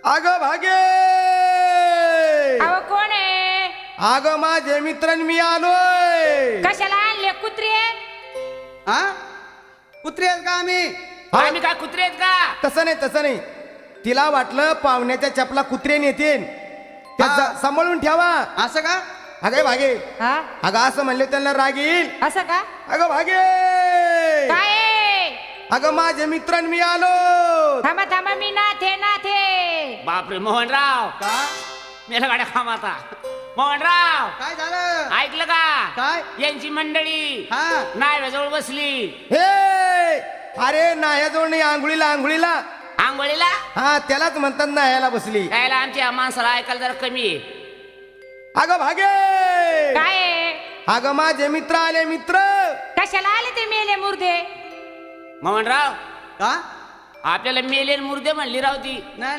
अग भागे अहो कोण आहे? अग माझे मित्र मी आलोय. कशाला आणले कुत्रे? हा कुत्री आहेत का आम्ही? आम्ही काय कुत्रे आहेत का? तसं नाही तिला वाटलं पाहुण्याच्या चपला कुत्रे नेतील त्या हा. सांभाळून ठेवा. असं का? अगं भागे हा अगं असं म्हणले त्यांना राग येईल. असं का? अगं भागे काय आहे? अगं माझे मित्र मी आलो. थांबा थांबा मी नाथे नाथे. बापरे मोहनराव का मेला गाड्या खामाता. मोहनराव काय झालं? ऐकलं का? काय? यांची मंडळी हा नाव्याजवळ बसली. हे अरे नायाजवळ नाही आंघोळीला आंघोळीला हा त्यालाच म्हणतात नायाला बसली. यायला आमच्या माणसाला ऐकायला जरा कमी आहे. अगं भागे काय आहे? अगं माझे मित्र आले मित्र. कशाला आले ते मेले मुर्दे? मोहनराव का आपल्याला मेलेन मुर्दे म्हणली राव ती. नाही